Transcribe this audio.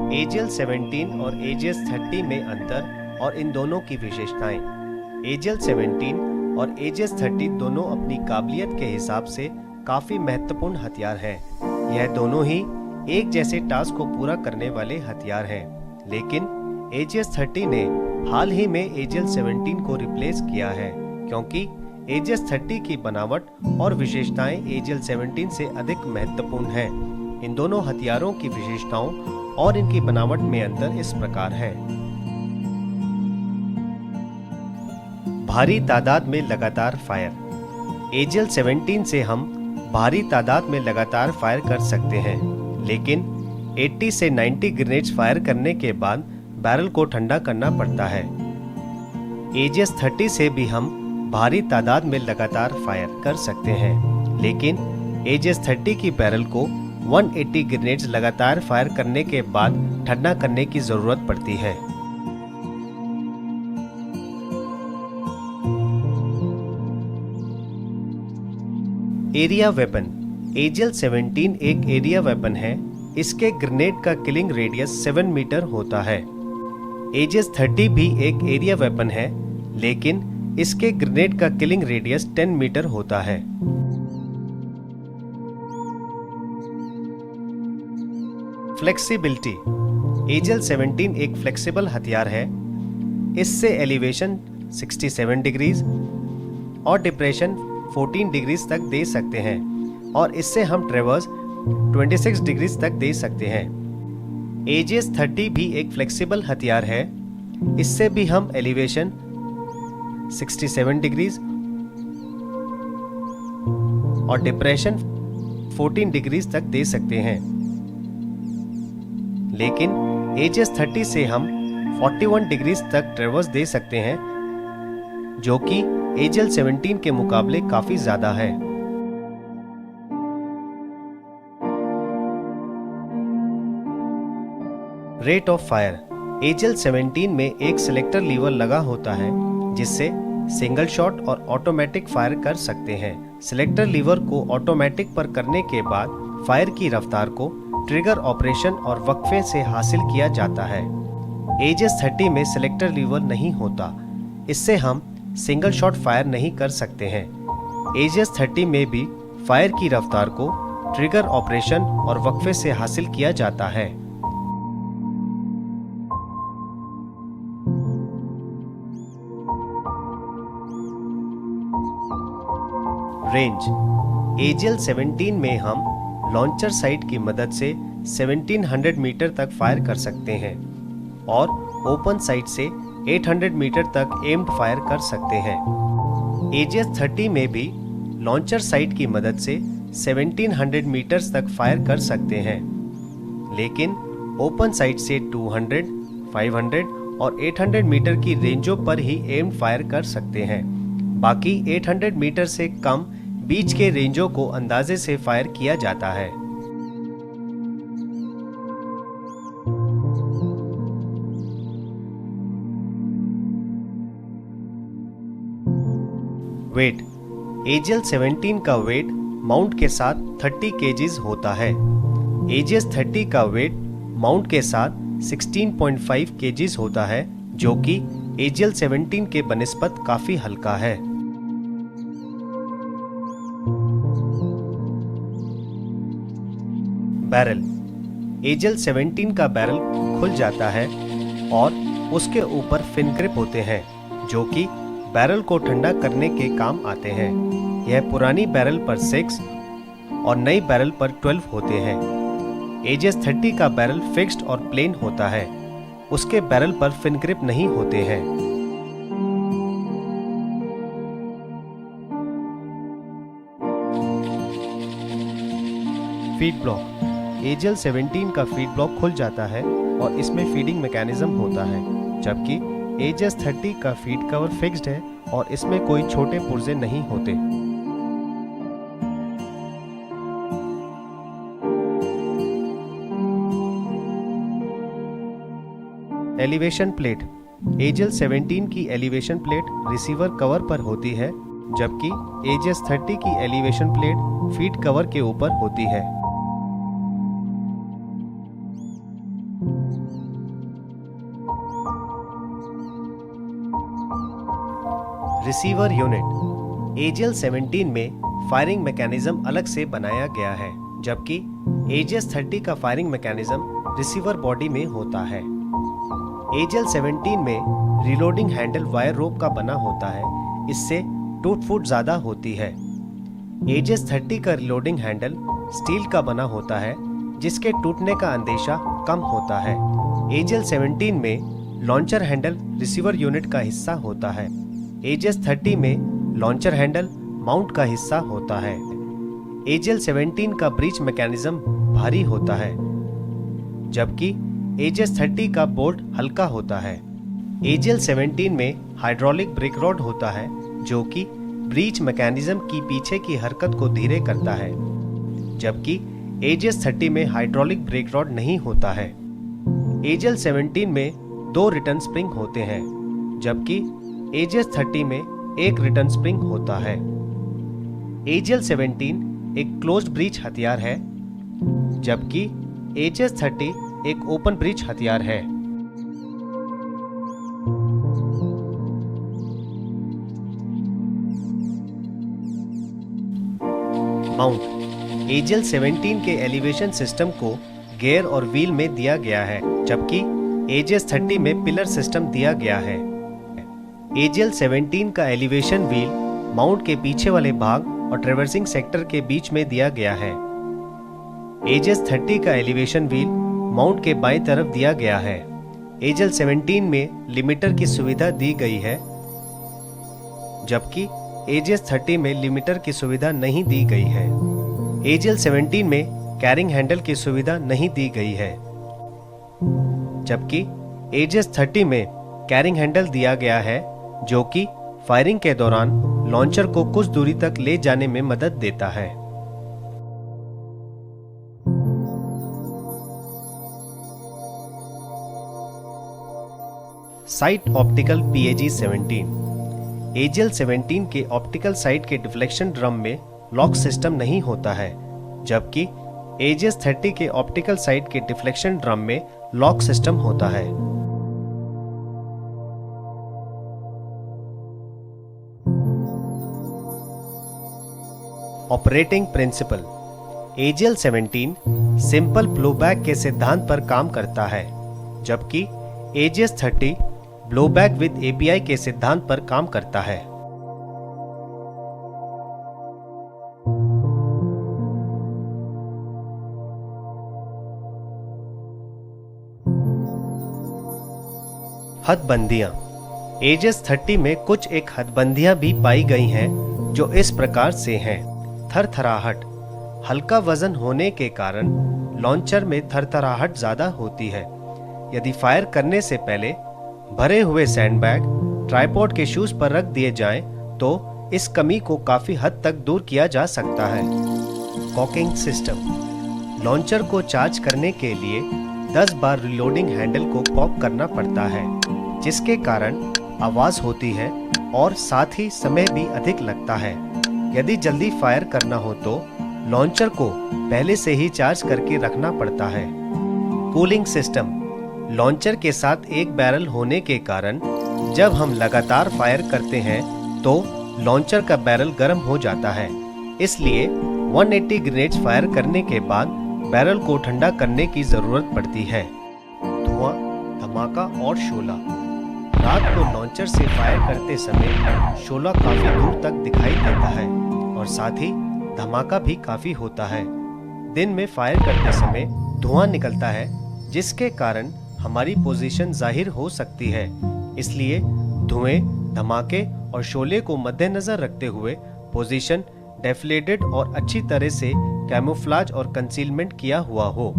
AGL 17 और AGS 30 में अंतर और इन दोनों की विशेषताएं। एजीएल 17 और एजीएस 30 दोनों अपनी काबिलियत के हिसाब से काफ़ी महत्वपूर्ण हथियार हैं। यह दोनों ही एक जैसे टास्क को पूरा करने वाले हथियार हैं, लेकिन एजीएस 30 ने हाल ही में एजीएल 17 को रिप्लेस किया है, क्योंकि एजीएस 30 की बनावट और विशेषताएं एजीएल 17 से अधिक महत्वपूर्ण हैं। इन दोनों हथियारों की विशेषताओं और इनकी बनावट में अंतर इस प्रकार है। भारी तादाद में लगातार फायर। एजीएल 17 से हम भारी तादाद में लगातार फायर कर सकते हैं, लेकिन 80 से 90 ग्रेनेड्स फायर करने के बाद बैरल को ठंडा करना पड़ता है। एजीएस 30 से भी हम भारी तादाद में लगातार फायर कर सकते हैं, लेकिन एजीएस 30 की बैरल को 180 ग्रेनेड्स लगातार फायर करने के बाद ठंडा करने की जरूरत पड़ती है। Area weapon. एजीएल 17 एक एरिया वेपन है। इसके ग्रेनेड का किलिंग रेडियस 7 मीटर होता है। एजीएस 30 भी एक एरिया वेपन है, लेकिन इसके ग्रेनेड का किलिंग रेडियस 10 मीटर होता है। फ्लेक्सिबिलिटी। एजीएल 17 एक फ्लेक्सिबल हथियार है। इससे एलिवेशन 67 डिग्रीज और डिप्रेशन 14 डिग्रीज तक दे सकते हैं, और इससे हम ट्रेवर्स 26 डिग्रीज तक दे सकते हैं। एजीएस 30 भी एक फ्लेक्सिबल हथियार है। इससे भी हम एलिवेशन 67 डिग्रीज और डिप्रेशन 14 डिग्रीज तक दे सकते हैं, लेकिन एजीएस 30 से हम 41 डिग्रीज तक ट्रेवर्स दे सकते हैं, जो कि एजीएल 17 के मुकाबले काफी ज्यादा है। Rate of fire. एजीएल 17 में एक सिलेक्टर लीवर लगा होता है, जिससे सिंगल शॉट और ऑटोमेटिक फायर कर सकते हैं। सिलेक्टर लीवर को ऑटोमेटिक पर करने के बाद फायर की रफ्तार को ट्रिगर ऑपरेशन और वक्फे से हासिल किया जाता है। एजीएस 30 में सिलेक्टर लीवर नहीं होता, इससे हम सिंगल शॉट फायर नहीं कर सकते हैं। एजीएस 30 में भी फायर की रफ्तार को ट्रिगर ऑपरेशन और वक्फे से हासिल किया जाता है। रेंज। एजीएल 17 में हम लॉन्चर साइट की मदद से 1700 मीटर तक फायर कर सकते हैं और ओपन साइट से 800 मीटर तक एम्ड फायर कर सकते हैं। एजीएस 30 में भी लॉन्चर साइट की मदद से 1700 मीटर तक फायर कर सकते हैं, लेकिन ओपन साइट से 200, 500 और 800 मीटर की रेंजों पर ही एम्ड फायर कर सकते हैं। बाकी 800 मीटर से कम बीच के रेंजों को अंदाजे से फायर किया जाता है। वेट। एजीएल 17 का वेट माउंट के साथ 30 केजीज होता है। एजीएस 30 का वेट माउंट के साथ 16.5 केजीज होता है, जो कि एजीएल 17 के बनिस्बत काफी हल्का है। बैरल। एजीएल 17 का बैरल खुल जाता है और उसके ऊपर फिन ग्रिप होते हैं, जो कि बैरल को ठंडा करने के काम आते हैं। यह पुरानी बैरल पर 6 और नई बैरल पर 12 होते हैं। एजीएस 30 का बैरल फिक्स्ड और प्लेन होता है। उसके बैरल पर फिन ग्रिप नहीं होते हैं। Feed block. एजीएल 17 का फीड ब्लॉक खुल जाता है और इसमें फीडिंग मैकेनिज्म होता है, जबकि एजीएस 30 का फीड कवर फिक्स्ड है और इसमें कोई छोटे पुर्जे नहीं होते। Elevation plate. एजीएल 17 की एलिवेशन प्लेट रिसीवर कवर पर होती है, जबकि एजीएस 30 की एलिवेशन प्लेट फीड कवर के ऊपर होती है। Receiver unit. AGL-17 में फायरिंग मैकेनिज्म अलग से बनाया गया है, जबकि AGS-30 का फायरिंग मैकेनिज्म रिसीवर बॉडी में होता है। AGL-17 में रीलोडिंग हैंडल वायर रोप का बना होता है, इससे टूट फूट ज़्यादा होती है। AGS-30 का रीलोडिंग हैंडल स्टील का बना होता है, जिसके टूटने का अंदेशा कम होता है। AGL-17 में लॉन्चर हैंडल रिसीवर यूनिट का हिस्सा होता है। AGS-30 में लॉन्चर हैंडल माउंट का हिस्सा होता है। AGL-17 का ब्रीच मैकेनिज्म भारी होता है, जबकि AGS-30 का बोल्ट हल्का होता है। AGL-17 में हाइड्रोलिक ब्रेक रॉड होता है, जो कि ब्रीच मैकेनिज्म की पीछे की हरकत को धीरे करता है, जबकि AGS-30 में हाइड्रोलिक ब्रेक रॉड नहीं होता है। AGL-17 में 2 रिटर्न स्प्रिंग होते हैं, जबकि AGS-30 में 1 रिटर्न स्प्रिंग होता है। AGL-17 एक क्लोज्ड ब्रीच हथियार है, जबकि AGS-30 एक ओपन ब्रीच हथियार है। माउंट। AGL-17 के एलिवेशन सिस्टम को गियर और व्हील में दिया गया है, जबकि AGS-30 में पिलर सिस्टम दिया गया है। AGL-17 का एलिवेशन व्हील माउंट के पीछे वाले भाग और ट्रैवर्सिंग सेक्टर के बीच में दिया गया है। AGS-30 का एलिवेशन व्हील माउंट के बाईं तरफ दिया गया है। AGL-17 में लिमिटर की सुविधा दी गई है, जबकि AGS-30 में लिमिटर की सुविधा नहीं दी गई है। AGL-17 में कैरिंग हैंडल की सुविधा नहीं दी गई है, जबकि AGS-30 में कैरिंग हैंडल दिया गया है, जो कि फायरिंग के दौरान लॉन्चर को कुछ दूरी तक ले जाने में मदद देता है। Site optical PAG-17। AGL-17 के ऑप्टिकल साइट के डिफ्लेक्शन ड्रम में लॉक सिस्टम नहीं होता है, जबकि AGS-30 के ऑप्टिकल साइट के डिफ्लेक्शन ड्रम में लॉक सिस्टम होता है। Operating principal. AGL-17 simple ploughback के सिद्धांत पर काम करता है, जबकि AGS-30 ब्लोबैक विद API के सिद्धांत पर काम करता है। हदबंदियां। AGS-30 में कुछ एक हदबंदियां भी पाई गई हैं, जो इस प्रकार से हैं। थरथराहट। हल्का वजन होने के कारण लॉन्चर में थरथराहट ज्यादा होती है। यदि फायर करने से पहले भरे हुए सैंडबैग ट्राइपॉड के शूज पर रख दिए जाएं, तो इस कमी को काफी हद तक दूर किया जा सकता है। Caulking system. लॉन्चर को चार्ज करने के लिए 10 बार रिलोडिंग हैंडल को कॉक करना पड़ता है, जिसके कारण आवाज होती है और साथ ही समय भी अधिक लगता है। यदि जल्दी फायर करना हो तो लॉन्चर को पहले से ही चार्ज करके रखना पड़ता है। Cooling system. लॉन्चर के साथ एक बैरल होने के कारण जब हम लगातार फायर करते हैं तो लॉन्चर का बैरल गर्म हो जाता है, इसलिए 180 ग्रेनेड्स फायर करने के बाद बैरल को ठंडा करने की जरूरत पड़ती है। धुआं, धमाका और शोला। रात को लॉन्चर से फायर करते समय शोला काफी दूर तक दिखाई देता है और साथ ही धमाका भी काफी होता है। दिन में फायर करते समय धुआं निकलता है, जिसके कारण हमारी पोजीशन जाहिर हो सकती है, इसलिए धुएं, धमाके और शोले को मद्देनजर रखते हुए पोजीशन डेफिलेटेड और अच्छी तरह से कैमोफ्लेज और कंसीलमेंट किया हुआ हो।